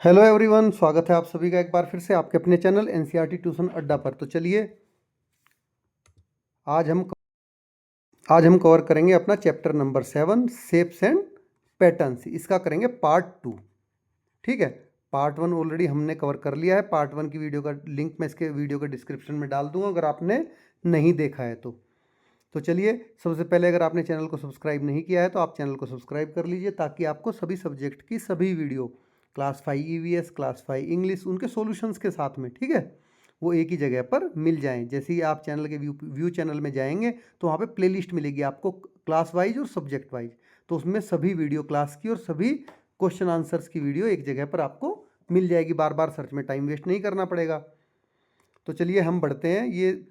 Hello everyone, स्वागत है आप सभी का एक बार फिर से आपके अपने चैनल एनसीईआरटी ट्यूशन अड्डा पर। तो चलिए आज हम आज हम कवर करेंगे अपना chapter number 7 shapes and patterns. इसका करेंगे पार्ट 2। ठीक है, पार्ट 1 ऑलरेडी हमने कवर कर लिया है। पार्ट 1 की वीडियो का लिंक मैं इसके वीडियो के डिस्क्रिप्शन में डाल दूंगा अगर आपने नहीं देखा है तो चलिए, सबसे पहले अगर आपने चैनल को सब्सक्राइब नहीं किया है तो आप चैनल को सब्सक्राइब कर लीजिए ताकि आपको सभी सब्जेक्ट की सभी video, class 5 EVS, class 5 English, उनके सॉल्यूशंस के साथ में, ठीक है, वो एक ही जगह पर मिल जाएं। जैसे ही आप चैनल के व्यू चैनल में जाएंगे तो वहाँ पे प्लेलिस्ट मिलेगी आपको क्लास वाइज और सब्जेक्ट वाइज। तो उसमें सभी वीडियो क्लास की और सभी क्वेश्चन आंसर्स की वीडियो एक जगह पर आपको मिल जाएगी। बार बार सर्च में टाइम वेस्ट नहीं करना पड़ेगा। तो चलिए हम बढ़ते हैं। ये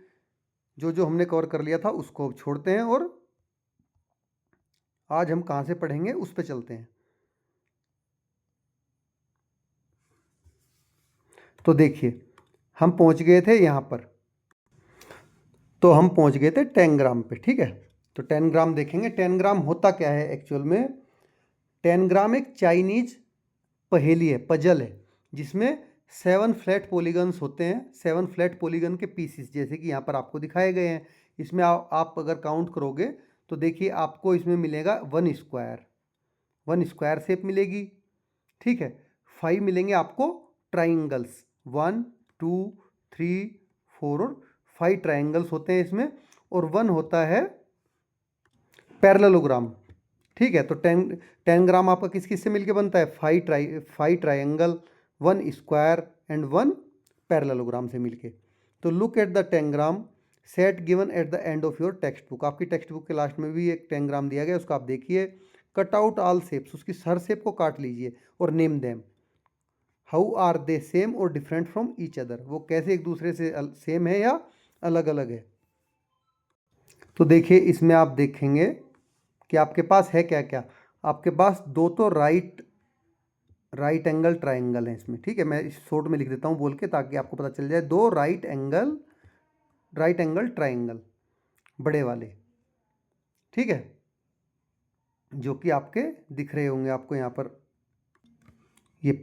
जो जो हमने कवर कर लिया था उसको अब छोड़ते हैं और आज हम कहाँ से पढ़ेंगे उस पे चलते हैं। तो देखिए, हम पहुँच गए थे यहाँ पर। तो हम पहुँच गए थे 10 ग्राम पे। ठीक है, तो 10 ग्राम देखेंगे। 10 ग्राम होता क्या है एक्चुअल में? 10 ग्राम एक चाइनीज पहेली है, पजल है, जिसमें 7 फ्लैट पॉलीगन्स होते हैं। 7 फ्लैट पॉलीगन के पीसीस जैसे कि यहाँ पर आपको दिखाए गए हैं। इसमें आप अगर काउंट करोगे तो देखिए आपको इसमें मिलेगा 1 स्क्वायर शेप मिलेगी। ठीक है, 5 मिलेंगे आपको ट्राइंगल्स, 1 2 3 4 और 5 ट्राइंगल्स होते हैं इसमें। और 1 होता है पैरेललोग्राम। ठीक है, तो 10 ग्राम आपका किस किस से मिलके बनता है? 5 ट्राइंगल, 1 स्क्वायर एंड 1 पैरेललोग्राम से मिलके। तो look at the 10 gram set given at the end of your text book. आपकी टेक्स्ट बुक के लास्ट में भी एक 10 ग्राम दिया गया, उसको आप देखिए। कट आउट ऑल शेप्स, उसकी हर शेप को काट लीजिए और name them. How are they same और डिफरेंट फ्रॉम ईच अदर, वो कैसे एक दूसरे से सेम है या अलग अलग है। तो देखिए, इसमें आप देखेंगे कि आपके पास है क्या क्या। आपके पास दो तो राइट एंगल ट्राइंगल है इसमें। ठीक है, मैं इस शॉर्ट में लिख देता हूँ बोल के ताकि आपको पता चल जाए। दो राइट एंगल ट्राइंगल बड़े वाले, ठीक है, जो कि आपके दिख रहे होंगे आपको यहाँ पर, ये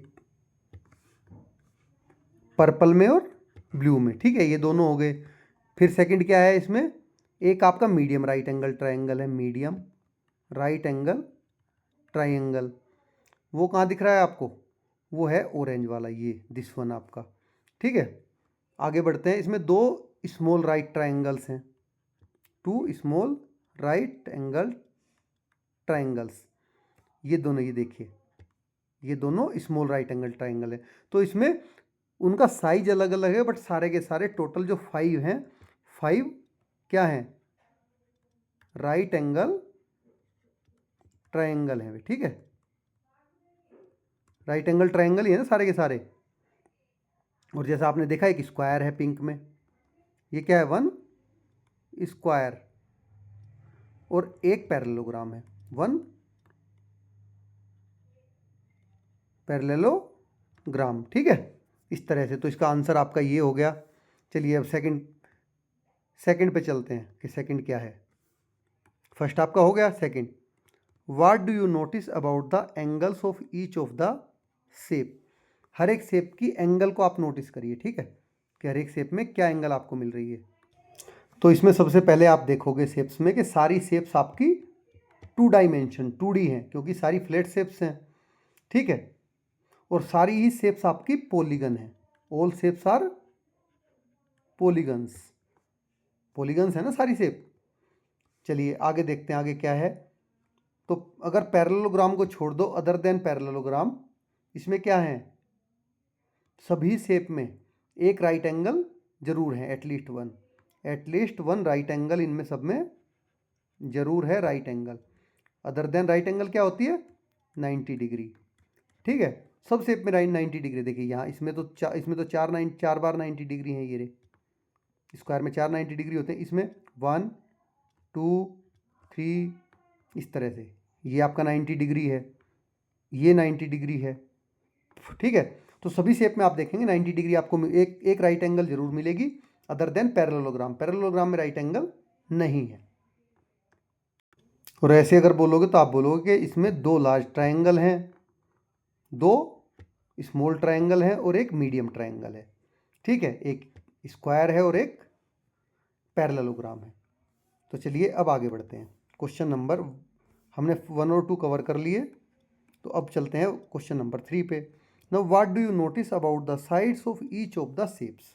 पर्पल में और ब्लू में। ठीक है, ये दोनों हो गए। फिर सेकंड क्या है इसमें? एक आपका मीडियम राइट एंगल ट्राइंगल है, मीडियम राइट एंगल ट्राइंगल। वो कहाँ दिख रहा है आपको? वो है ऑरेंज वाला, ये दिस वन आपका। ठीक है, आगे बढ़ते हैं। इसमें दो स्मॉल राइट ट्राइंगल्स हैं, 2 स्मॉल राइट एंगल ट्राइंगल्स। ये दोनों, ये देखिए, ये दोनों स्मॉल राइट एंगल ट्राइंगल है। तो इसमें उनका साइज अलग अलग है, बट सारे के सारे टोटल जो 5 हैं, 5 क्या हैं? राइट एंगल ट्राइंगल है। ठीक है, राइट एंगल ट्राइंगल ही है ना सारे के सारे। और जैसा आपने देखा एक स्क्वायर है पिंक में, ये क्या है? 1 स्क्वायर। और एक पैरेललोग्राम है, 1 पैरेललोग्राम। ठीक है, इस तरह से। तो इसका आंसर आपका ये हो गया। चलिए अब सेकंड पे चलते हैं कि सेकंड क्या है। फर्स्ट आपका हो गया, second. What do you notice about the angles of each of the shape. हर एक शेप की एंगल को आप नोटिस करिए। ठीक है, कि हर एक शेप में क्या एंगल आपको मिल रही है। तो इसमें सबसे पहले आप देखोगे शेप्स में कि सारी शेप्स आपकी 2 डायमेंशन 2D हैं, क्योंकि सारी फ्लैट शेप्स हैं। ठीक है, और सारी ही शेप्स आपकी पॉलीगन है। All shapes are polygons. Polygons है ना सारी शेप। चलिए आगे देखते हैं, आगे क्या है। तो अगर पैरेललोग्राम को छोड़ दो, अदर देन पैरेललोग्राम, इसमें क्या है? सभी शेप में एक राइट एंगल जरूर है, एटलीस्ट वन राइट एंगल इनमें सब में जरूर है, right angle. Other than right angle क्या होती है? 90 डिग्री। ठीक है, सब शेप में 90 डिग्री। देखिए यहाँ इसमें तो चार बार 90 डिग्री है। ये रे, स्क्वायर में 4 90 डिग्री होते हैं, इसमें 1 2 3, इस तरह से। ये आपका 90 डिग्री है, ये 90 डिग्री है। ठीक है, तो सभी शेप में आप देखेंगे 90 डिग्री आपको एक राइट एंगल जरूर मिलेगी, अदर देन पैरेललोग्राम। पैरेललोग्राम में राइट एंगल नहीं है। और ऐसे अगर बोलोगे तो आप बोलोगे कि इसमें 2 लार्ज ट्राइंगल हैं, 2 स्मॉल ट्रायंगल है और एक मीडियम ट्रायंगल है, ठीक है, एक स्क्वायर है और एक पैरेललोग्राम है। तो चलिए अब आगे बढ़ते हैं। क्वेश्चन नंबर, हमने 1 और 2 कवर कर लिए, तो अब चलते हैं क्वेश्चन नंबर 3 पे। Now what do you notice about the sides of each of the shapes.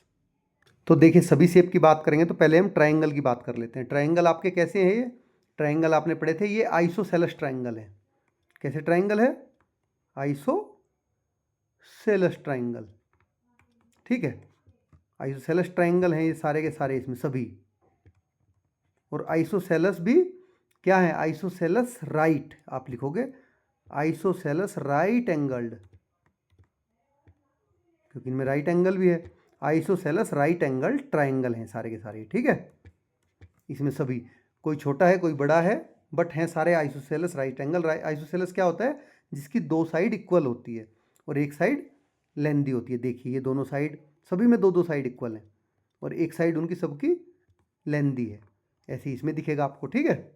तो देखिए सभी शेप की बात करेंगे तो पहले हम ट्रायंगल की बात कर लेते हैं। ट्रायंगल आपके कैसे हैं? ये ट्रायंगल आपने पढ़े थे, ये आइसोसेलेस ट्रायंगल है। कैसे ट्रायंगल है? आइसोसेलेस ट्रायंगल, ठीक है, आइसोसेलेस ट्रायंगल हैं ये सारे के सारे इसमें सभी। और आइसोसेलेस भी क्या है? आइसोसेलेस राइट, आप लिखोगे आइसोसेलेस राइट एंगल्ड, क्योंकि इनमें राइट एंगल भी है। आइसोसेलेस राइट एंगल ट्रायंगल हैं सारे के सारे, ठीक है, इसमें सभी, कोई छोटा है कोई बड़ा है, बट हैं सारे आइसोसेलेस राइट एंगल। आइसोसेलेस क्या होता है? जिसकी दो साइड इक्वल होती है और एक साइड लेंदी होती है। देखिए ये दोनों साइड, सभी में दो दो साइड इक्वल हैं और एक साइड उनकी सबकी लेंदी है, ऐसे ही इसमें दिखेगा आपको, ठीक है।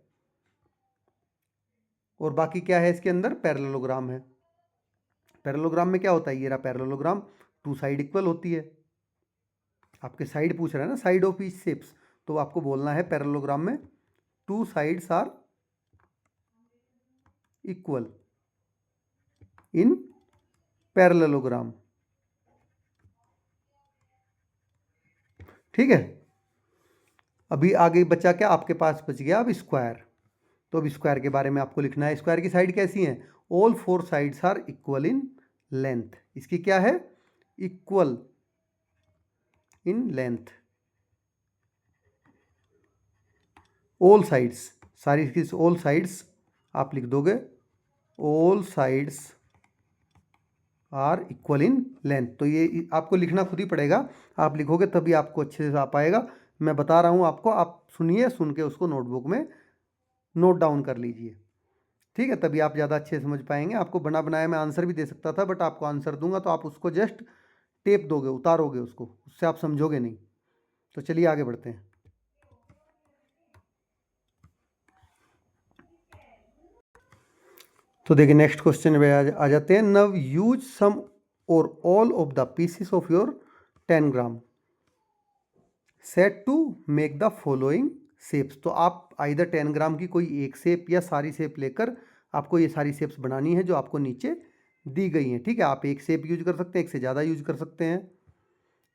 और बाकी क्या है इसके अंदर? पैरेललोग्राम है। पैरेललोग्राम में क्या होता है? ये रहा पैरेललोग्राम, टू साइड इक्वल होती है। आपके साइड पूछ रहा है ना, साइड ऑफ ईच शेप्स, तो आपको बोलना है पैरेललोग्राम में two sides are equal in parallelogram, ठीक है। अभी आगे बचा क्या आपके पास? बच गया अब स्क्वायर। तो अब स्क्वायर के बारे में आपको लिखना है। स्क्वायर की साइड कैसी है? All four sides are equal in length. इसकी क्या है? Equal in length. All sides, सारी इसकी ऑल साइड्स आप लिख दोगे, all sides are equal in length. तो ये आपको लिखना खुद ही पड़ेगा, आप लिखोगे तभी आपको अच्छे से आ पाएगा। मैं बता रहा हूँ आपको, आप सुनिए, सुन के उसको नोटबुक में नोट डाउन कर लीजिए, ठीक है, तभी आप ज़्यादा अच्छे समझ पाएंगे। आपको बना बनाया मैं आंसर भी दे सकता था, बट आपको आंसर दूंगा तो आप उसको जस्ट टेप दोगे, उतारोगे उसको, उससे आप समझोगे नहीं। तो चलिए आगे बढ़ते हैं। तो देखिए नेक्स्ट क्वेश्चन पे आ जाते हैं। नव यूज सम और all of the pieces of your 10 gram set to make the following shapes. तो आप आइदर 10 ग्राम की कोई एक शेप या सारी शेप लेकर आपको ये सारी शेप्स बनानी है जो आपको नीचे दी गई हैं, ठीक है। आप एक शेप यूज कर सकते हैं, एक से ज़्यादा यूज कर सकते हैं।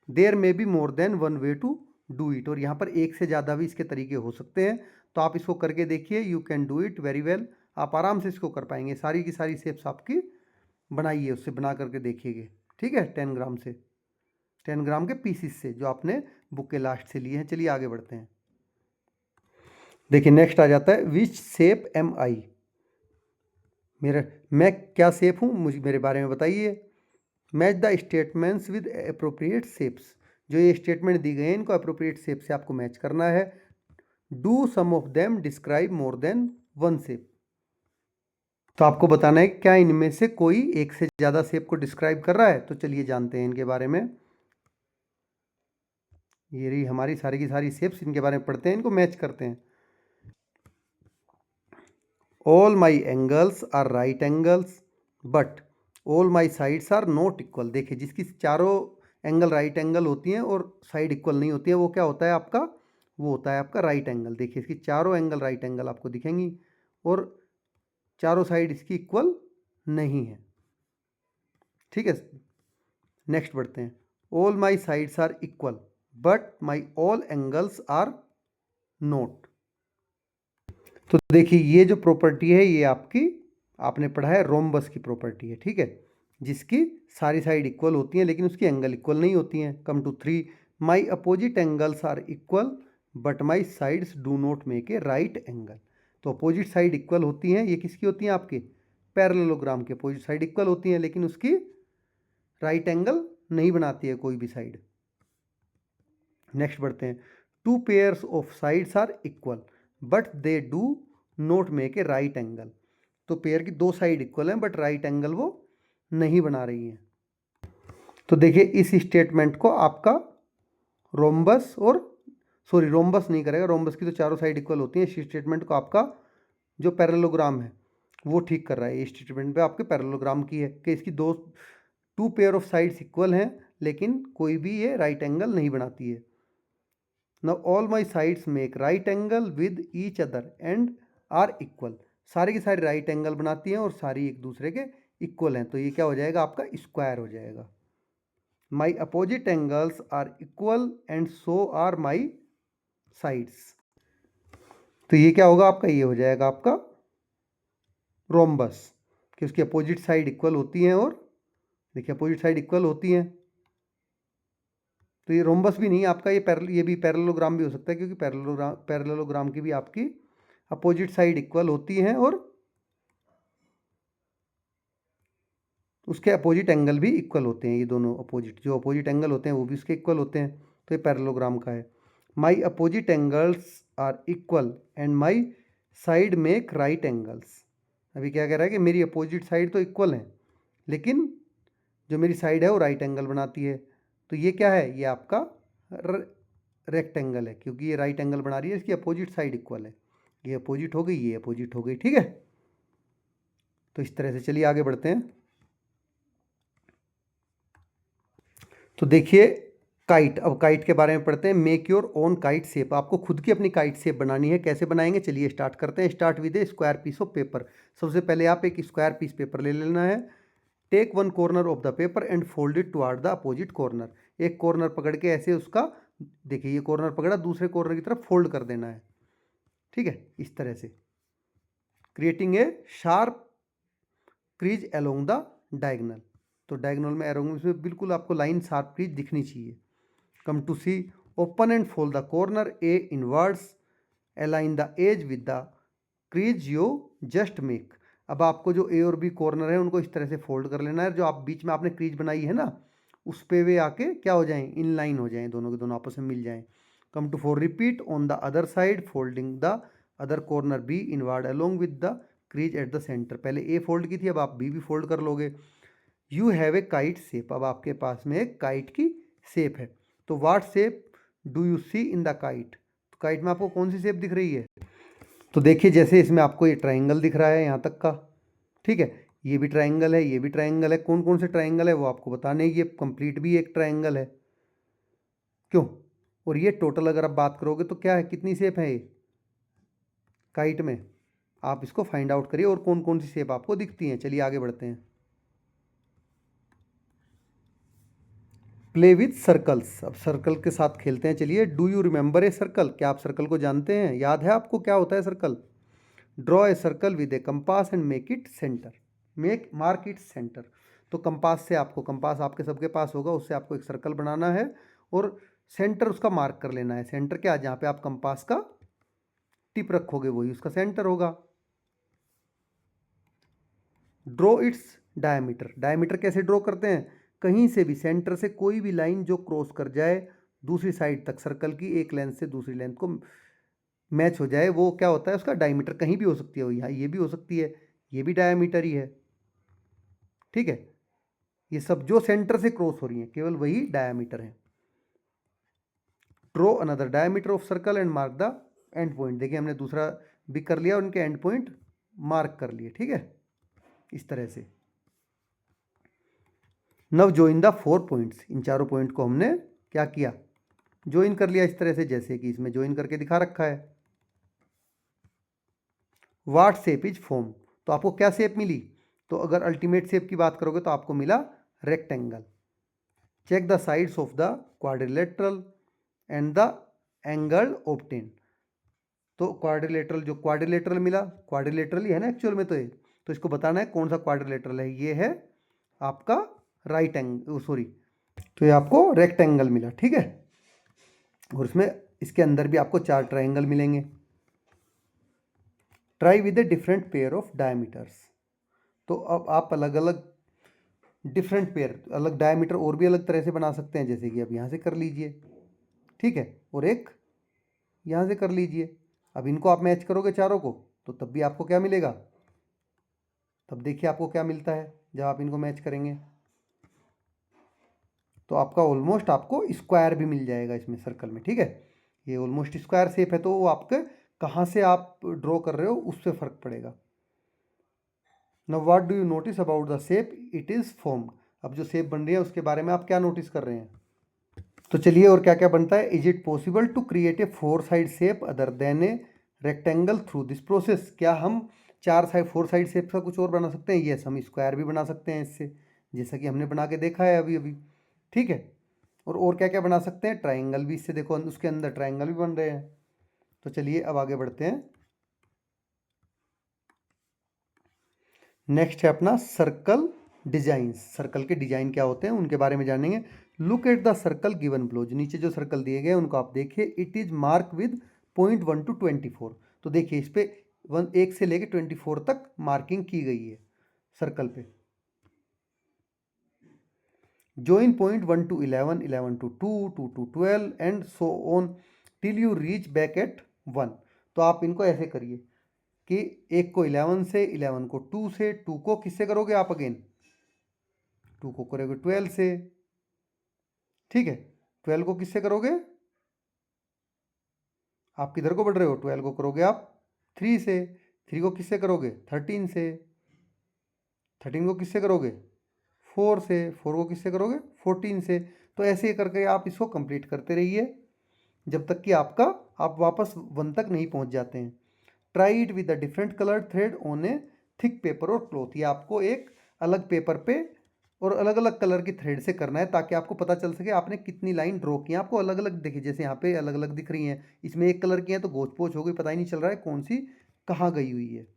There may be more than one way to do it. और यहाँ पर एक से ज़्यादा भी इसके तरीके हो सकते हैं, तो आप इसको करके देखिए। You can do it very well, आप आराम से इसको कर पाएंगे। सारी की सारी शेप्स आपकी बनाइए, उससे बना करके देखिएगा, ठीक है। 10 ग्राम से, 10 ग्राम के पीसीस से जो आपने बुक के लास्ट से लिए हैं। चलिए आगे बढ़ते हैं। देखिए नेक्स्ट आ जाता है, विच शेप एम आई। मैं क्या शेप हूँ, मुझे मेरे बारे में बताइए। Match the statements with appropriate shapes. जो ये स्टेटमेंट दी गए हैं इनको अप्रोप्रिएट शेप से आपको मैच करना है। Do some of them describe more than one shape. तो आपको बताना है क्या इनमें से कोई एक से ज़्यादा शेप को डिस्क्राइब कर रहा है। तो चलिए जानते हैं इनके बारे में। ये रही हमारी सारी की सारी शेप्स, इनके बारे में पढ़ते हैं, इनको मैच करते हैं। All my angles are right angles but all my sides are not equal. देखिए जिसकी चारों एंगल राइट एंगल होती हैं और साइड इक्वल नहीं होती है, वो क्या होता है आपका? वो होता है आपका राइट एंगल। देखिए इसकी चारों एंगल राइट एंगल आपको दिखेंगी और चारों साइड इसकी इक्वल नहीं है, ठीक है। नेक्स्ट बढ़ते हैं। All my sides are equal but my all angles are not. तो देखिए ये जो प्रॉपर्टी है ये आपकी, आपने पढ़ा है रोम्बस की प्रॉपर्टी है, ठीक है, जिसकी सारी साइड इक्वल होती हैं लेकिन उसकी एंगल इक्वल नहीं होती हैं। Come to 3, my opposite angles are equal but my sides do not make a right angle. तो अपोजिट साइड इक्वल होती हैं, ये किसकी होती हैं? आपके पैरेललोग्राम के अपोजिट साइड इक्वल होती हैं लेकिन उसकी राइट एंगल नहीं बनाती है कोई भी साइड। नेक्स्ट बढ़ते हैं। Two pairs of sides are equal but they do not make a right angle. तो पेयर की दो साइड इक्वल हैं बट राइट एंगल वो नहीं बना रही हैं। तो देखिए इस स्टेटमेंट को आपका रोम्बस और रोम्बस नहीं करेगा, रोम्बस की तो चारों साइड इक्वल होती हैं। इस स्टेटमेंट को आपका जो पैरेललोग्राम है वो ठीक कर रहा है। इस स्टेटमेंट पे आपके पैरेललोग्राम की है कि इसकी दो two pair of sides equal हैं, लेकिन कोई भी ये राइट एंगल नहीं बनाती है। Now all my sides make right angle with each other and are equal. सारी की सारी राइट एंगल बनाती हैं और सारी एक दूसरे के इक्वल हैं, तो ये क्या हो जाएगा, आपका स्क्वायर हो जाएगा। My opposite angles are equal and so are my sides. तो ये क्या होगा आपका, ये हो जाएगा आपका रोम्बस, कि उसकी अपोजिट साइड इक्वल होती हैं, और देखिए अपोजिट साइड इक्वल होती हैं। तो ये रोम्बस भी नहीं आपका, ये भी पैरेललोग्राम भी हो सकता है, क्योंकि पैरेललोग्राम की भी आपकी अपोजिट साइड इक्वल होती हैं और उसके अपोजिट एंगल भी इक्वल होते हैं। ये दोनों जो अपोजिट एंगल होते हैं वो भी उसके इक्वल होते हैं। तो ये पैरेललोग्राम का है। My opposite angles are equal and my side make right angles. अभी क्या कह रहा है कि मेरी अपोजिट साइड तो इक्वल है, लेकिन जो मेरी साइड है वो राइट एंगल बनाती है। तो ये क्या है, ये आपका रेक्टेंगल है, क्योंकि ये राइट एंगल बना रही है, इसकी अपोजिट साइड इक्वल है। ये अपोजिट हो गई, ये अपोजिट हो गई, ठीक है। तो इस तरह से चलिए आगे बढ़ते हैं। तो देखिए काइट, अब काइट के बारे में पढ़ते हैं। Make your own kite shape. आपको खुद की अपनी काइट शेप बनानी है। कैसे बनाएंगे, चलिए स्टार्ट करते हैं। Start with a square piece of paper. सबसे पहले आप एक स्क्वायर पीस पेपर ले लेना है। Take one corner of the paper and fold it toward the opposite corner. एक कॉर्नर पकड़ के ऐसे उसका, देखिए ये कॉर्नर पकड़ा, दूसरे कॉर्नर की तरफ फोल्ड कर देना है, ठीक है, इस तरह से। Creating a sharp crease along the diagonal. तो डायगनल में एरो में बिल्कुल आपको लाइन शार्प क्रीज दिखनी चाहिए। Come to C, open and fold the corner A inwards, align the edge with the crease you just make. अब आपको जो ए और बी कॉर्नर है उनको इस तरह से फोल्ड कर लेना है। जो आप बीच में आपने क्रीज बनाई है ना, उस पे वे आके क्या हो जाएं, इन लाइन हो जाएं, दोनों के दोनों आपस में मिल जाएं। Come to four, repeat on the other side, folding the other corner B inward along with the crease at the centre. पहले ए फोल्ड की थी, अब आप बी भी फोल्ड कर लोगे। You have a kite shape. अब आपके पास में एक काइट की शेप है। तो what shape do you see in the kite. तो काइट में आपको कौन सी शेप दिख रही है, तो देखिए जैसे इसमें आपको ये ट्रायंगल दिख रहा है यहाँ तक का, ठीक है, ये भी ट्रायंगल है, ये भी ट्रायंगल है। कौन कौन से ट्रायंगल है वो आपको बताने, ये कंप्लीट भी एक ट्रायंगल है, क्यों। और ये टोटल अगर आप बात करोगे तो क्या है, कितनी शेप है ये काइट में, आप इसको फाइंड आउट करिए और कौन कौन सी शेप आपको दिखती हैं। चलिए आगे बढ़ते हैं। Play with circles. अब सर्कल के साथ खेलते हैं। चलिए, do you remember a circle. क्या आप सर्कल को जानते हैं, याद है आपको क्या होता है circle. Draw a circle with A compass and make it centre, mark it centre. तो कंपास से आपको, कंपास आपके सबके पास होगा, उससे आपको एक सर्कल बनाना है और सेंटर उसका मार्क कर लेना है। सेंटर क्या, जहाँ पे आप कंपास का टिप रखोगे वही उसका सेंटर होगा। Draw its diameter. डायमीटर कैसे ड्रॉ करते हैं, कहीं से भी सेंटर से कोई भी लाइन जो क्रॉस कर जाए दूसरी साइड तक सर्कल की, एक लेंथ से दूसरी लेंथ को मैच हो जाए, वो क्या होता है उसका डायमीटर। कहीं भी हो सकती है, यहाँ ये भी हो सकती है, ये भी डायमीटर ही है, ठीक है। ये सब जो सेंटर से क्रॉस हो रही है केवल वही डायमीटर है। Draw another diameter of circle and mark the end point. देखिए हमने दूसरा भी कर लिया, उनके एंड पॉइंट मार्क कर लिए, ठीक है, इस तरह से। नव जॉइन द 4 पॉइंट्स। इन चारों पॉइंट को हमने क्या किया, ज्वाइन कर लिया इस तरह से, जैसे कि इसमें ज्वाइन करके दिखा रखा है। What shape is form. तो आपको क्या शेप मिली, तो अगर अल्टीमेट शेप की बात करोगे तो आपको मिला rectangle. Check the sides of the quadrilateral and the angle obtain. तो क्वाड्रिलेटरल, जो क्वाड्रिलेटरल मिला, क्वाड्रिलेटरल ही है ना एक्चुअल में, तो इसको बताना है कौन सा क्वाड्रिलेटरल है। ये है आपका राइट एंगल, सॉरी, तो ये आपको रेक्टेंगल मिला, ठीक है। और इसमें इसके अंदर भी आपको 4 ट्राइंगल मिलेंगे। Try with a different pair of diameters. तो अब आप अलग अलग डिफरेंट पेयर, अलग डायमीटर और भी अलग तरह से बना सकते हैं, जैसे कि अब यहाँ से कर लीजिए, ठीक है, और एक यहाँ से कर लीजिए। अब इनको आप मैच करोगे चारों को, तो तब भी आपको क्या मिलेगा, तब देखिए आपको क्या मिलता है जब आप इनको मैच करेंगे। तो आपका ऑलमोस्ट आपको स्क्वायर भी मिल जाएगा इसमें सर्कल में, ठीक है। ये ऑलमोस्ट स्क्वायर शेप है, तो वो आपके कहाँ से आप ड्रॉ कर रहे हो उससे फर्क पड़ेगा। Now what do you notice about the shape it is formed. अब जो शेप बन रही है उसके बारे में आप क्या नोटिस कर रहे हैं? तो चलिए, और क्या क्या बनता है? Is it possible to create a 4 side shape other than a rectangle through this process? क्या हम 4 साइड शेप का कुछ और बना सकते हैं? यस, हम स्क्वायर भी बना सकते हैं इससे, जैसा कि हमने बना के देखा है अभी अभी। ठीक है, और क्या क्या बना सकते हैं? ट्राइंगल भी इससे, देखो उसके अंदर ट्राइंगल भी बन रहे हैं। तो चलिए अब आगे बढ़ते हैं। नेक्स्ट है अपना सर्कल डिजाइन। सर्कल के डिजाइन क्या होते हैं उनके बारे में जानेंगे। Look at the circle given below. नीचे जो सर्कल दिए गए उनको आप देखिए। It is mark with point 1 to 24। तो देखिए इस पे 1 से लेके 24 तक मार्किंग की गई है सर्कल पे। join point 1 to 11, 11 to 2, 2 to 12 and so on till you reach back at 1। तो आप इनको ऐसे करिए कि एक को 11 से, 11 को 2 से, 2 को किससे करोगे आप? अगेन 2 को करोगे 12 से। ठीक है, 12 को किससे करोगे? आप किधर को बढ़ रहे हो? 12 को करोगे आप 3 से। 3 को किससे करोगे? 13 से। 13 को किससे करोगे? 4 से। 4 को किससे करोगे? 14 से। तो ऐसे ही करके आप इसको कंप्लीट करते रहिए जब तक कि आप वापस 1 तक नहीं पहुंच जाते हैं। Try it with a different colour thread on A thick paper और क्लॉथ। ये आपको एक अलग पेपर पे और अलग अलग कलर की थ्रेड से करना है ताकि आपको पता चल सके आपने कितनी लाइन ड्रॉ की है। आपको अलग अलग देखिए, जैसे यहाँ पे अलग अलग दिख रही हैं, इसमें एक कलर की है तो गोच पोच हो गई, पता ही नहीं चल रहा है कौन सी कहाँ गई हुई है।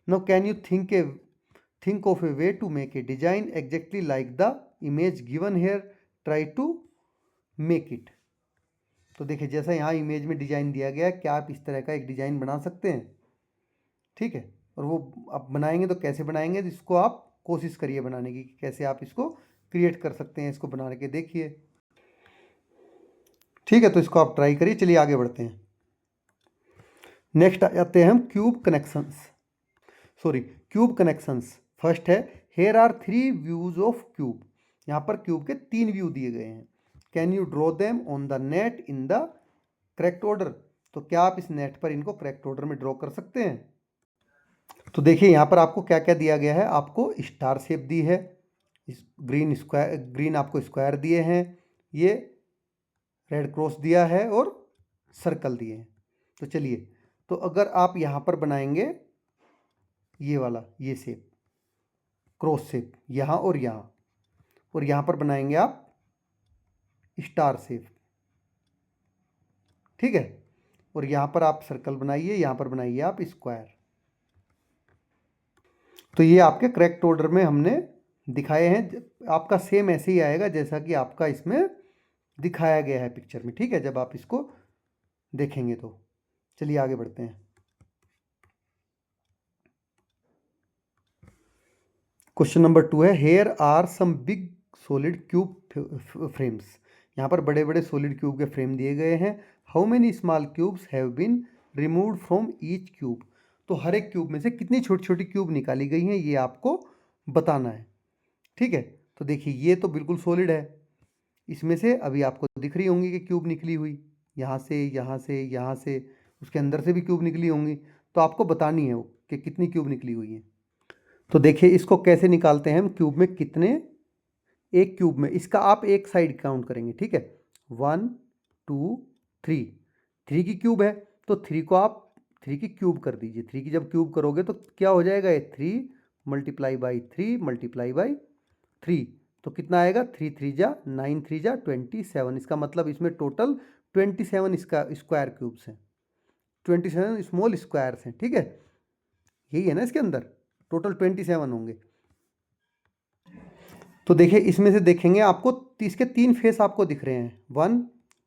Now can you think of a way to make a design exactly like the image given here? Try to make it। तो देखिए जैसा यहाँ इमेज में डिजाइन दिया गया है, क्या आप इस तरह का एक डिजाइन बना सकते हैं? ठीक है, और वो आप बनाएंगे तो कैसे बनाएंगे, इसको आप कोशिश करिए बनाने की, कैसे आप इसको क्रिएट कर सकते हैं। इसको बना के देखिए। ठीक है, तो इसको आप ट्राई करिए। चलिए आगे बढ़ते हैं। नेक्स्ट आ जाते हैं हम cube connections. Cube connections. First है here are 3 views of cube. यहाँ पर क्यूब के 3 व्यू दिए गए हैं। Can you draw them on the net in the correct order? तो क्या आप इस नेट पर इनको करेक्ट ऑर्डर में ड्रॉ कर सकते हैं? तो देखिए यहाँ पर आपको क्या क्या दिया गया है। आपको स्टार शेप दी है, ग्रीन आपको स्क्वायर दिए हैं, ये रेड क्रॉस दिया है और सर्कल दिए हैं। तो चलिए, तो अगर आप यहाँ पर बनाएंगे ये वाला, ये शेप क्रॉस शेप यहाँ और यहाँ पर बनाएंगे आप स्टार शेप। ठीक है, और यहाँ पर आप सर्कल बनाइए, यहाँ पर बनाइए आप स्क्वायर। तो ये आपके करेक्ट ऑर्डर में हमने दिखाए हैं। आपका सेम ऐसे ही आएगा जैसा कि आपका इसमें दिखाया गया है पिक्चर में। ठीक है, जब आप इसको देखेंगे तो। चलिए आगे बढ़ते हैं। क्वेश्चन नंबर 2 है here are some big solid cube frames. यहाँ पर बड़े बड़े सॉलिड क्यूब के फ्रेम दिए गए हैं। How many small cubes have been removed from each cube? तो हर एक क्यूब में से कितनी छोटी छोटी क्यूब निकाली गई हैं ये आपको बताना है। ठीक है, तो देखिए ये तो बिल्कुल सॉलिड है। इसमें से अभी आपको दिख रही होंगी कि क्यूब निकली हुई, यहाँ से यहाँ से यहाँ से, उसके अंदर से भी क्यूब निकली होंगी। तो आपको बतानी है वो कि कितनी क्यूब निकली हुई है। तो देखिए इसको कैसे निकालते हैं हम, क्यूब में कितने, एक क्यूब में इसका आप एक साइड काउंट करेंगे। ठीक है, 1 2 3, 3 की क्यूब है तो 3 को आप 3 की क्यूब कर दीजिए। 3 की जब क्यूब करोगे तो क्या हो जाएगा? ये 3 मल्टीप्लाई बाई 3 मल्टीप्लाई बाई 3, तो कितना आएगा? 3 3 जा 9, 3 जा 27। इसका मतलब इसमें टोटल 27 इसका स्क्वायर क्यूब्स हैं, 27 स्मॉल स्क्वायर्स हैं। ठीक है, यही है ना, इसके अंदर टोटल 27 होंगे। तो देखिए इसमें से देखेंगे आपको इसके 3 फेस आपको दिख रहे हैं, 1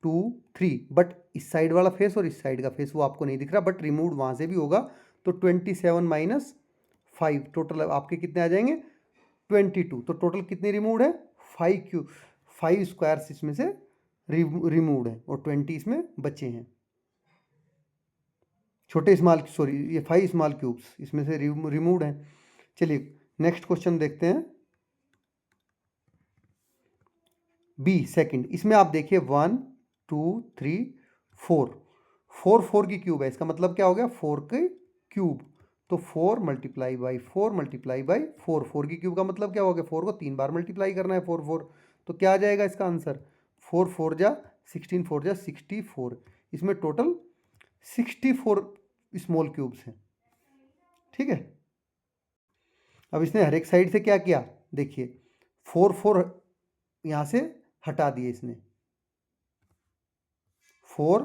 2 3, बट इस साइड वाला फेस और इस साइड का फेस वो आपको नहीं दिख रहा, बट रिमूव वहाँ से भी होगा। तो 27 माइनस 5, टोटल आपके कितने आ जाएंगे? 22। तो टोटल कितने रिमूव है? 5 स्क्वायर्स इसमें से रिमूव है और 20 इसमें बचे हैं। छोटे स्मॉल ये 5 स्मॉल क्यूब्स इसमें से रिमूव हैं। चलिए नेक्स्ट क्वेश्चन देखते हैं। बी सेकंड, इसमें आप देखिए 1 2 3 4, 4 की क्यूब है। इसका मतलब क्या हो गया? 4 के क्यूब। तो 4 मल्टीप्लाई बाई 4 मल्टीप्लाई बाई 4, 4 की क्यूब का मतलब क्या हो गया, 4 को 3 बार मल्टीप्लाई करना है, 4 4, तो क्या आ जाएगा इसका आंसर, 4 4 जा 16, 4 जा 64। इसमें टोटल 64 स्मॉल क्यूब्स हैं। ठीक है, अब इसने हर एक साइड से क्या किया, देखिए 4 4 यहाँ से हटा दिए इसने, 4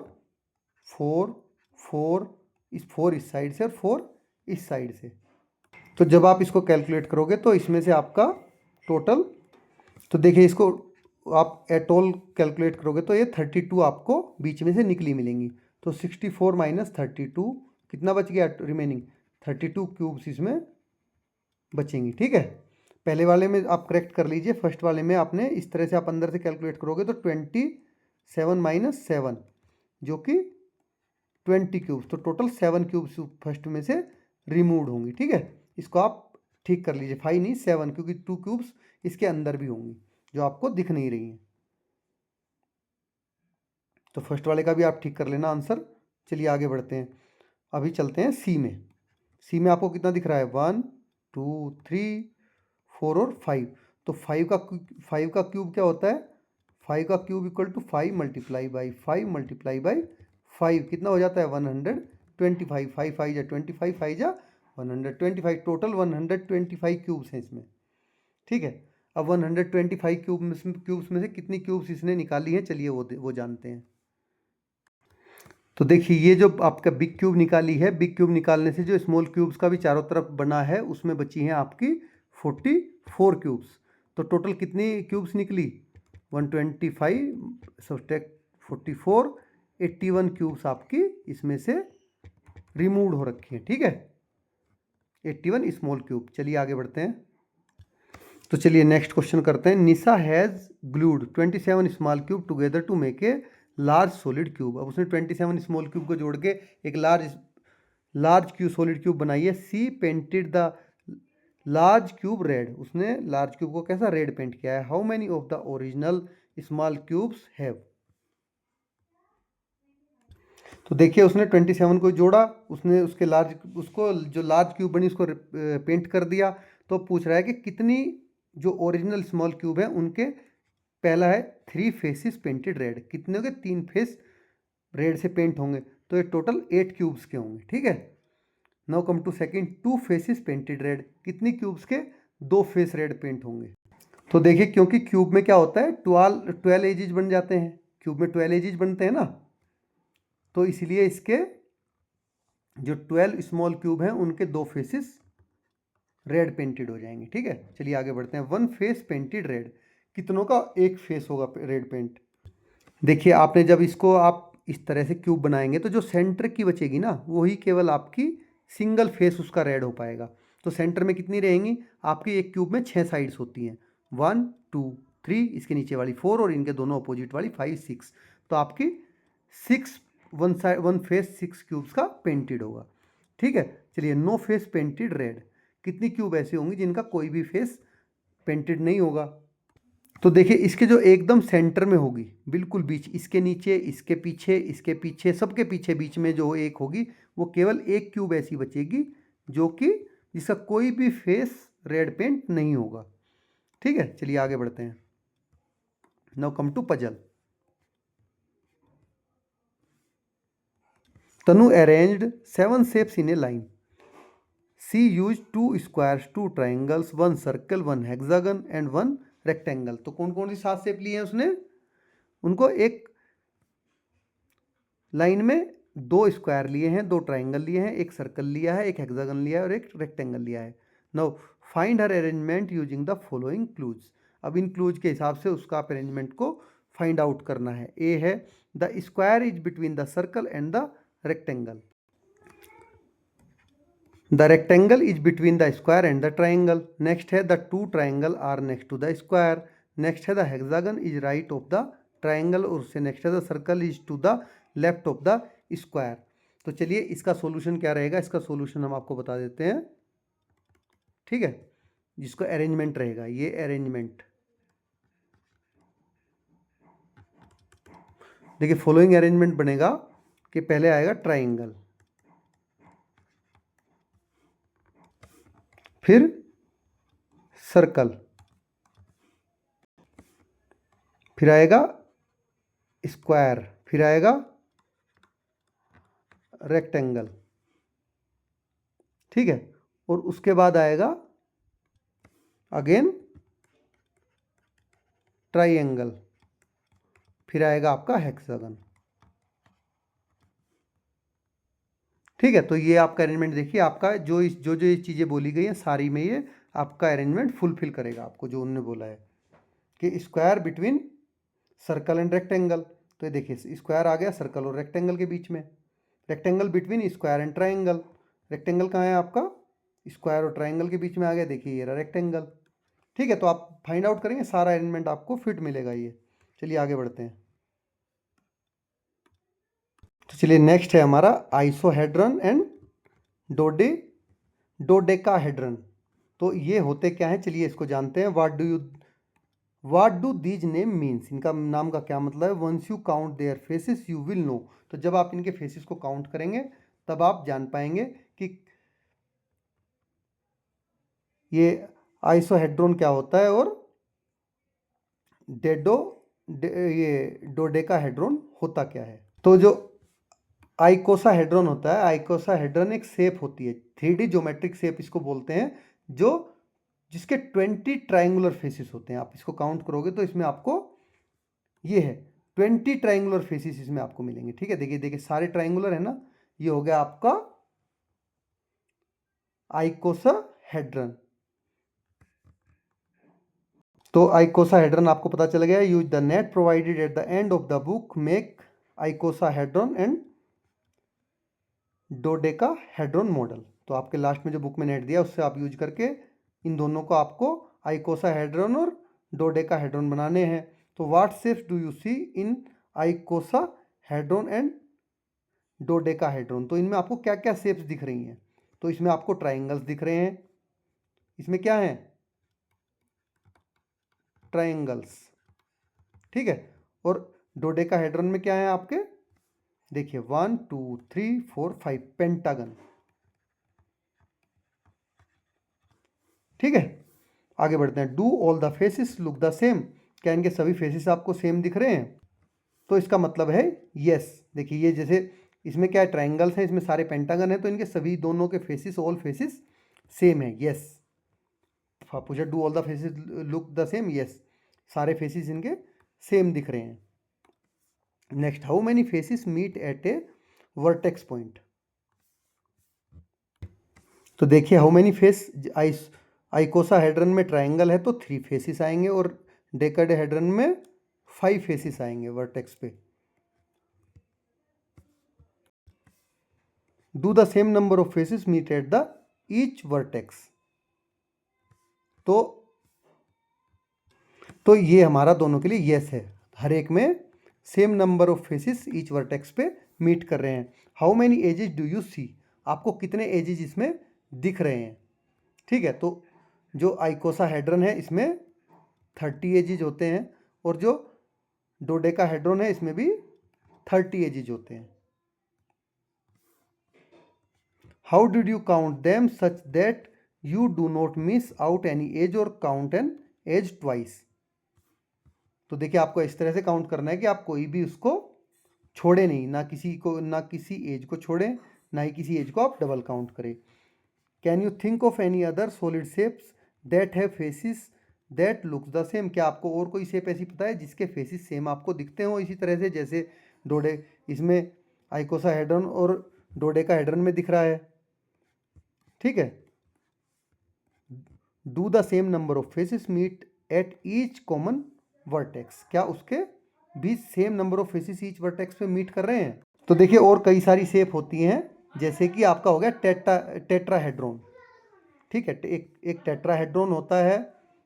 4 4, इस 4 इस साइड से और 4 इस साइड से। तो जब आप इसको कैलकुलेट करोगे तो इसमें से आपका टोटल, तो देखिए इसको आप एट ऑल कैलकुलेट करोगे तो ये 32 आपको बीच में से निकली मिलेंगी। तो 64 माइनस 32 कितना बच गया रिमेनिंग, 32 क्यूब्स इसमें बचेंगी। ठीक है, पहले वाले में आप करेक्ट कर लीजिए, फर्स्ट वाले में आपने इस तरह से आप अंदर से कैलकुलेट करोगे तो 27 माइनस 7 जो कि 20 क्यूब्स, तो टोटल 7 क्यूब्स फर्स्ट में से रिमूव होंगी। ठीक है, इसको आप ठीक कर लीजिए, 5 नहीं 7, क्योंकि 2 क्यूब्स इसके अंदर भी होंगी जो आपको दिख नहीं रही हैं। तो फर्स्ट वाले का भी आप ठीक कर लेना आंसर। चलिए आगे बढ़ते हैं, अभी चलते हैं सी में। सी में आपको कितना दिख रहा है, 1 2 3 4 और 5। तो 5 का क्यूब क्या होता है, 5 का cube equal to 5 multiply by 5 multiply by 5 कितना हो जाता है 125, 5 5 जा 25, 5 जा 125, टोटल 125 क्यूब्स हैं इसमें। ठीक है, अब 125 क्यूब्स में से कितनी क्यूब्स इसने निकाली है, चलिए वो जानते हैं। तो देखिए ये जो आपका बिग क्यूब निकाली है, बिग क्यूब निकालने से जो स्मॉल क्यूब्स का भी चारों तरफ बना है उसमें बची हैं आपकी 44 क्यूब्स। तो टोटल कितनी क्यूब्स निकली, 125 सब्ट्रैक्ट 44, 81 क्यूब्स आपकी इसमें से रिमूव हो रखी हैं। ठीक है, 81 स्मॉल क्यूब। चलिए आगे बढ़ते हैं, तो चलिए नेक्स्ट क्वेश्चन करते हैं। Nisha has glued 27 small cube together to make a large solid cube. अब उसने 27 स्मॉल क्यूब को जोड़ के एक लार्ज क्यूब सॉलिड क्यूब बनाई है। She painted the large cube red, उसने लार्ज क्यूब को कैसा रेड पेंट किया है। How many of the original small cubes have. तो देखिए उसने 27 को जोड़ा, उसने उसको जो लार्ज क्यूब बनी उसको पेंट कर दिया। तो पूछ रहा है कि कितनी जो ओरिजिनल स्मॉल क्यूब है उनके, पहला है 3 फेसेस पेंटेड रेड, कितने होंगे 3 फेस रेड से पेंट होंगे, तो ये टोटल 8 क्यूब्स के होंगे। ठीक है, now come to second, 2 faces painted red, कितनी क्यूब्स के 2 फेस रेड पेंट होंगे। तो देखिए क्योंकि क्यूब में क्या होता है 12 एजेस बन जाते हैं, क्यूब में 12 एजेस बनते हैं ना, तो इसलिए इसके जो 12 स्मॉल क्यूब हैं उनके 2 फेसेस रेड पेंटेड हो जाएंगे। ठीक है, चलिए आगे बढ़ते हैं। 1 फेस पेंटेड रेड, कितनों का एक फेस होगा रेड पेंट। देखिए आपने जब इसको आप इस तरह से क्यूब बनाएंगे तो जो सेंटर की बचेगी ना वही केवल आपकी सिंगल फेस उसका रेड हो पाएगा। तो सेंटर में कितनी रहेंगी आपकी, एक क्यूब में 6 साइड्स होती हैं, 1 2 3, इसके नीचे वाली 4 और इनके दोनों अपोजिट वाली 5 6, तो आपकी 6 वन फेस 6 क्यूब्स का पेंटेड होगा। ठीक है, चलिए नो फेस पेंटेड रेड, कितनी क्यूब ऐसी होंगी जिनका कोई भी फेस पेंटेड नहीं होगा। तो देखिए इसके जो एकदम सेंटर में होगी, बिल्कुल बीच, इसके नीचे इसके पीछे सबके पीछे बीच में जो एक होगी वो केवल एक क्यूब ऐसी बचेगी जो कि जिसका कोई भी फेस रेड पेंट नहीं होगा। ठीक है, चलिए आगे बढ़ते हैं। Now come to puzzle. Tanu arranged 7 shapes in a line. She use 2 squares 2 triangles 1 circle 1 hexagon and 1 rectangle. तो कौन कौन सी 7 शेप ली हैं उसने, उनको एक लाइन में 2 स्क्वायर लिए हैं, 2 ट्राइंगल लिए हैं, एक सर्कल लिया है, एक हेक्सागन लिया है और एक रेक्टेंगल लिया है। Now find her arrangement using the following clues. अब इन क्लूज के हिसाब से उसका आप अरेंजमेंट को फाइंड आउट करना है। ए है the square is between the circle and the rectangle, the rectangle is between the square and the triangle. Next है the 2 triangle are next to the square. Next है the hexagon is right of the triangle, और उससे next है the circle is to the left of the square. तो चलिए इसका solution क्या रहेगा, इसका सॉल्यूशन हम आपको बता देते हैं। ठीक है, जिसको अरेंजमेंट रहेगा, ये अरेंजमेंट देखिए फॉलोइंग अरेंजमेंट बनेगा कि पहले आएगा ट्राइंगल, फिर सर्कल, फिर आएगा स्क्वायर, फिर आएगा रेक्टेंगल, ठीक है। और उसके बाद आएगा अगेन ट्राइंगल, फिर आएगा आपका हेक्सागन, ठीक है। तो ये आपका अरेंजमेंट देखिए, आपका जो ये चीज़ें बोली गई हैं सारी में ये आपका अरेंजमेंट फुलफिल करेगा आपको, जो उन्होंने बोला है कि square between circle and rectangle. तो ये देखिए स्क्वायर आ गया सर्कल और रेक्टेंगल के बीच में, rectangle between square and triangle, rectangle कहाँ है आपका, स्क्वायर और ट्राइंगल के बीच में आ गया, देखिए ये रहा रेक्टेंगल, ठीक है। तो आप फाइंड आउट करेंगे, सारा अरेंजमेंट आपको फिट मिलेगा ये। चलिए आगे बढ़ते हैं। तो चलिए नेक्स्ट है हमारा आइसोहेड्रन एंड डोडेकाहेड्रन। तो ये होते क्या है, चलिए इसको जानते हैं। What do these name means, इनका नाम का क्या मतलब है। Once you count their faces you will know, तो जब आप इनके फेसेस को काउंट करेंगे तब आप जान पाएंगे कि ये आइसोहेड्रोन क्या होता है और ये डोडेकाहेड्रोन होता क्या है। तो जो आइकोसाहेड्रन होता है, आइकोसाहेड्रन एक शेप होती है, 3D ज्योमेट्रिक शेप इसको बोलते हैं, जो जिसके 20 ट्राइंगुलर फेसेस होते हैं। आप इसको काउंट करोगे तो इसमें आपको ये है 20 ट्राइंगुलर फेसेस इसमें आपको मिलेंगे, ठीक है। देखिए देखिए सारे ट्राइंगुलर है ना, ये हो गया आपका आइकोसाहेड्रन। तो आइकोसाहेड्रन आपको पता चल गया। Use the net provided at the end of the book, make icosahedron and dodecahedron model. तो आपके लास्ट में जो बुक में नेट दिया उससे आप यूज करके इन दोनों को आपको आइकोसाहेड्रन और डोडेकाहेड्रन बनाने हैं। तो what shapes do you see in icosahedron and dodecahedron, तो इनमें आपको क्या क्या शेप्स दिख रही हैं। तो इसमें आपको ट्राइंगल्स दिख रहे हैं, इसमें क्या है ट्राइंगल्स, ठीक है। और डोडेकाहेड्रन में क्या है आपके, देखिए 1 2 3 4 5 पेंटागन, ठीक है। आगे बढ़ते हैं। Do all the faces look the same, क्या इनके सभी फेसेस आपको सेम दिख रहे हैं। तो इसका मतलब है यस। देखिए ये जैसे इसमें क्या है ट्राइंगल्स हैं, इसमें सारे पेंटागन है, तो इनके सभी दोनों के फेसेस ऑल फेसेस सेम है, यस। पूछा do all the faces look the same, yes सारे फेसेस इनके सेम दिख रहे हैं। Next, how many faces meet at a vertex point. तो देखिए हाउ मेनी फेस, आइकोसाहेड्रन में ट्राइंगल है तो 3 फेसेस आएंगे और डेकाहेड्रन में 5 फेसेस आएंगे वर्टेक्स पे। Do the same number of faces meet at the each vertex. तो ये हमारा दोनों के लिए यस है, हर एक में same number of faces each vertex पे मीट कर रहे हैं। How many edges do you see, आपको कितने एजेस इसमें दिख रहे हैं, ठीक है। तो जो आइकोसाहेड्रन है इसमें 30 एजेस होते हैं और जो डोडेकाहेड्रन है इसमें भी 30 एजेस होते हैं। How did you count them such that you do not miss out any as और काउंट एन एज ट्वाइस। तो देखिए आपको इस तरह से काउंट करना है कि आप कोई भी उसको छोड़े नहीं, ना किसी एज को छोड़े, ना ही किसी एज को आप डबल काउंट करें। Can you think of any other solid shapes that have faces that looks the same, क्या आपको और कोई शेप ऐसी पता है जिसके फेसिस सेम आपको दिखते हो इसी तरह से, जैसे इसमें आइकोसाहेड्रन और डोडेकाहेड्रन में दिख रहा है, ठीक है। Do the same number of faces meet at each common vertex, क्या उसके भी same number of faces each vertex पे मीट कर रहे हैं। तो देखिए और कई सारी शेप होती हैं, जैसे कि आपका हो गया टेट्राहेड्रॉन, ठीक है। एक टेट्राहेड्रॉन होता है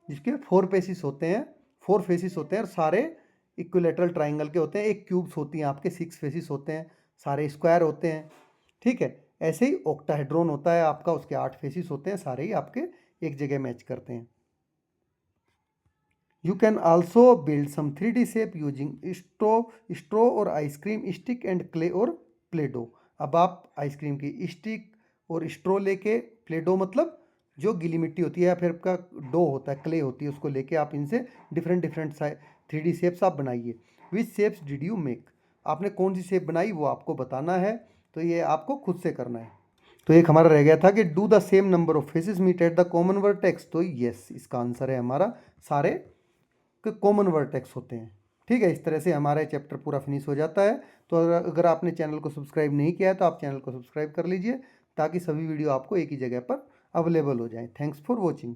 जिसके 4 फेसेस होते हैं, 4 फेसेस होते हैं और सारे इक्विलेटरल ट्राइंगल के होते हैं। एक क्यूब्स होती हैं आपके 6 फेसेस होते हैं, सारे स्क्वायर होते हैं, ठीक है। ऐसे ही ऑक्टाहेड्रॉन होता है आपका, उसके 8 फेसेस होते हैं, सारे ही आपके एक जगह मैच करते हैं। You can also build some 3D shape using straw और आइसक्रीम स्टिक एंड क्ले और प्ले डो। अब आप आइसक्रीम की स्टिक और स्ट्रो लेके, प्ले डो मतलब जो गीली मिट्टी होती है या फिर आपका डो होता है, क्ले होती है, उसको लेके आप इनसे डिफरेंट डिफरेंट 3D शेप्स आप बनाइए। विच शेप्स डिड यू मेक, आपने कौन सी शेप बनाई वो आपको बताना है, तो ये आपको खुद से करना है। तो एक हमारा रह गया था कि do the same number of faces meet at the common vertex, तो यस इसका आंसर है हमारा सारे कॉमन वर्टेक्स होते हैं। ठीक है, इस तरह से हमारा चैप्टर पूरा फिनिश हो जाता है। तो अगर आपने चैनल को सब्सक्राइब नहीं किया है तो आप चैनल को सब्सक्राइब कर लीजिए, ताकि सभी वीडियो आपको एक ही जगह पर अवेलेबल हो जाएं। Thanks for watching.